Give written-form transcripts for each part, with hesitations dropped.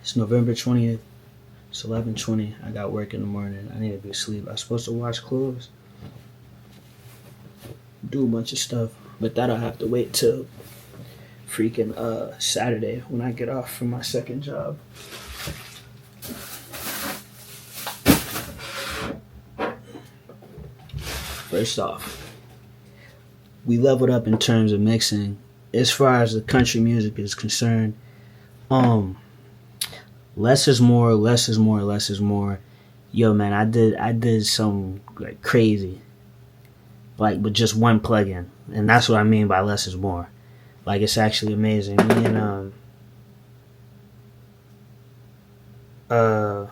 It's November 20th. It's 11:20. I got work in the morning. I need to be asleep. I was supposed to wash clothes, do a bunch of stuff, but that'll have to wait till freaking Saturday when I get off from my second job. First off, we leveled up in terms of mixing. As far as the country music is concerned, less is more, less is more, less is more. Yo, man, I did some like crazy, like with just one plugin, and that's what I mean by less is more. Like it's actually amazing. Uh,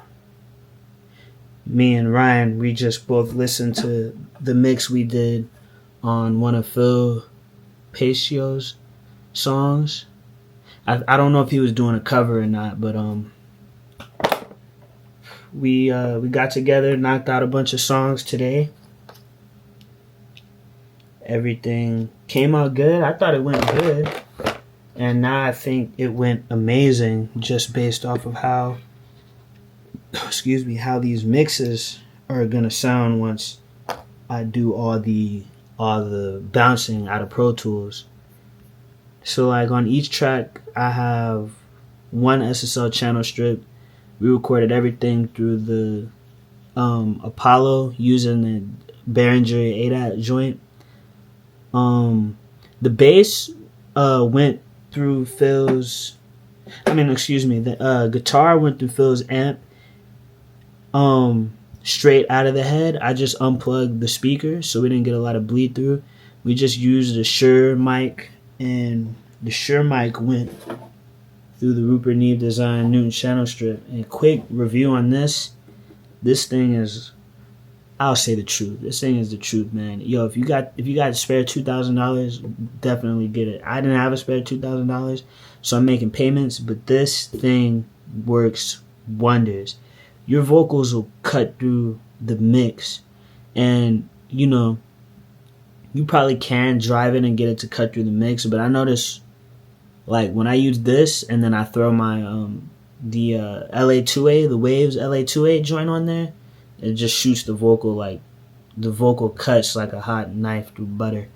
Me and Ryan, we just both listened to the mix we did on one of Phil Pacio's songs. I don't know if he was doing a cover or not, but we got together, knocked out a bunch of songs today. Everything came out good. I thought it went good, and now I think it went amazing just based off of how how these mixes are gonna sound once I do all the bouncing out of Pro Tools. So like on each track I have one SSL channel strip. We recorded everything through the Apollo using the Behringer ADAT joint. The bass went through Phil's. The guitar went through Phil's amp. Straight out of the head. I just unplugged the speaker so we didn't get a lot of bleed through. We just used the Shure mic, and the Shure mic went through the Rupert Neve Design Newton channel strip. And quick review on this. This thing is, I'll say the truth. This thing is the truth, man. Yo, if you got a spare $2,000, definitely get it. I didn't have a spare $2,000, so I'm making payments. But this thing works wonders. Your vocals will cut through the mix, and you probably can drive it and get it to cut through the mix. But I notice, like when I use this and then I throw my the LA2A, the Waves LA2A joint on there, it just shoots the vocal, like the vocal cuts like a hot knife through butter.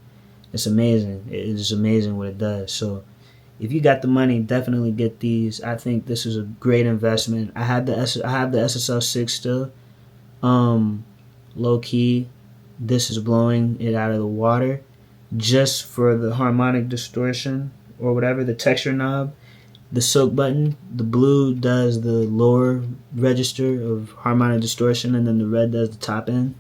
It's amazing. It's amazing what it does. So if you got the money, definitely get these. I think this is a great investment. I have the SSL6 still. Low key, this is blowing it out of the water. Just for the harmonic distortion or whatever, the texture knob, the silk button, the blue does the lower register of harmonic distortion, and then the red does the top end.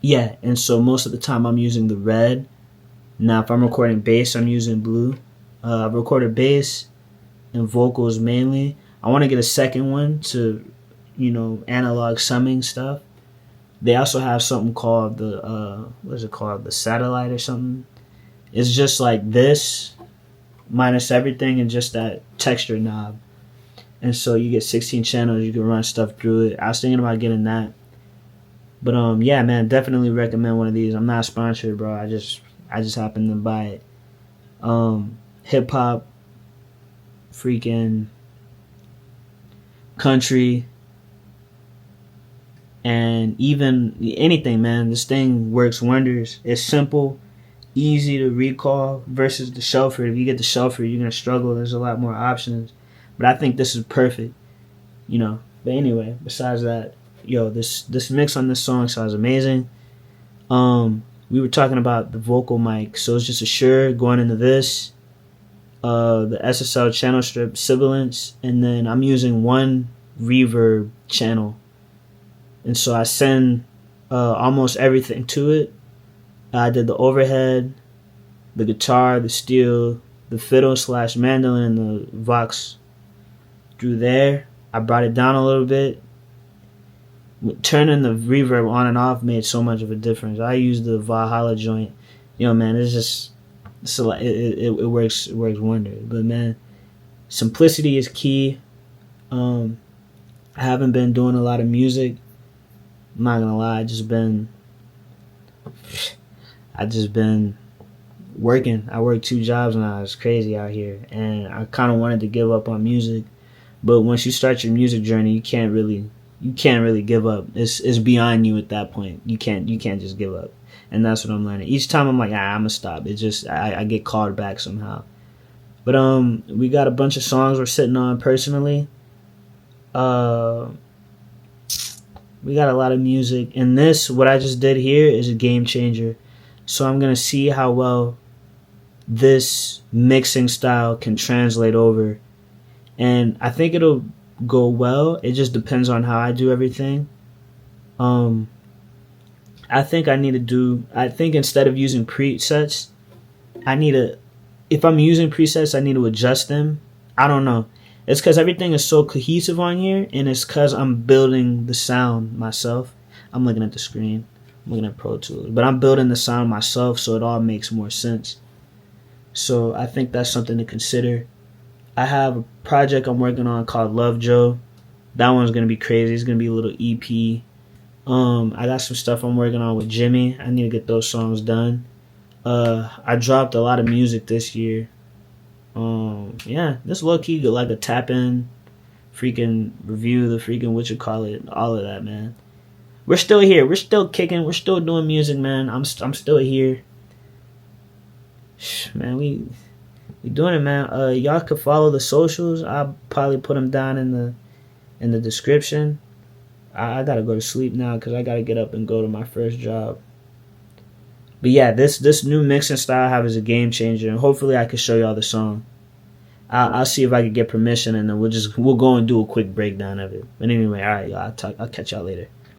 Yeah, and so most of the time I'm using the red. Now, if I'm recording bass, I'm using blue. I've recorded bass and vocals mainly. I want to get a second one to, analog summing stuff. They also have something called what is it called? The satellite or something. It's just like this, minus everything and just that texture knob. And so you get 16 channels, you can run stuff through it. I was thinking about getting that. But yeah, man, definitely recommend one of these. I'm not sponsored, bro. I just happened to buy it. Hip hop, freaking country, and even anything, man. This thing works wonders. It's simple, easy to recall versus the shelfer. If you get the shelfer, you're gonna struggle. There's a lot more options, but I think this is perfect. But anyway, besides that, yo, this mix on this song sounds amazing. We were talking about the vocal mic, so it's just a Shure going into this, the SSL channel strip, sibilance, and then I'm using one reverb channel, and so I send almost everything to it. I did the overhead, the guitar, the steel, the fiddle / mandolin, and the vox through there. I brought it down a little bit. Turning the reverb on and off made so much of a difference. I used the Valhalla joint. Man, it works wonders. But man, simplicity is key. I haven't been doing a lot of music. I'm not gonna lie, I just been working. I work 2 jobs now. It's crazy out here, and I kind of wanted to give up on music, But once you start your music journey, you can't really give up. It's beyond you at that point. You can't just give up. And that's what I'm learning. Each time I'm like, I'm gonna stop. It just I get called back somehow. But we got a bunch of songs we're sitting on personally. Uh, we got a lot of music, and this what I just did here is a game changer. So I'm gonna see how well this mixing style can translate over, and I think it'll go well. It just depends on how I do everything. Um, I think instead of using presets, I need to if I'm using presets, I need to adjust them. I don't know. It's because everything is so cohesive on here, and it's because I'm building the sound myself. I'm looking at the screen. I'm looking at Pro Tools. But I'm building the sound myself, so it all makes more sense. So I think that's something to consider. I have a project I'm working on called Love Joe. That one's going to be crazy. It's going to be a little EP. I got some stuff I'm working on with Jimmy. I need to get those songs done. I dropped a lot of music this year. Yeah, this low key like a tap in, freaking review, the freaking what you call it, all of that, man. We're still here. We're still kicking. We're still doing music, man. I'm still here, man. We doing it, man. Y'all could follow the socials. I'll probably put them down in the description. I gotta go to sleep now because I gotta get up and go to my first job. But yeah, this new mixing style I have is a game changer, and hopefully I can show y'all the song. I'll see if I can get permission, and then we'll go and do a quick breakdown of it. But anyway, all right, y'all. I'll catch y'all later.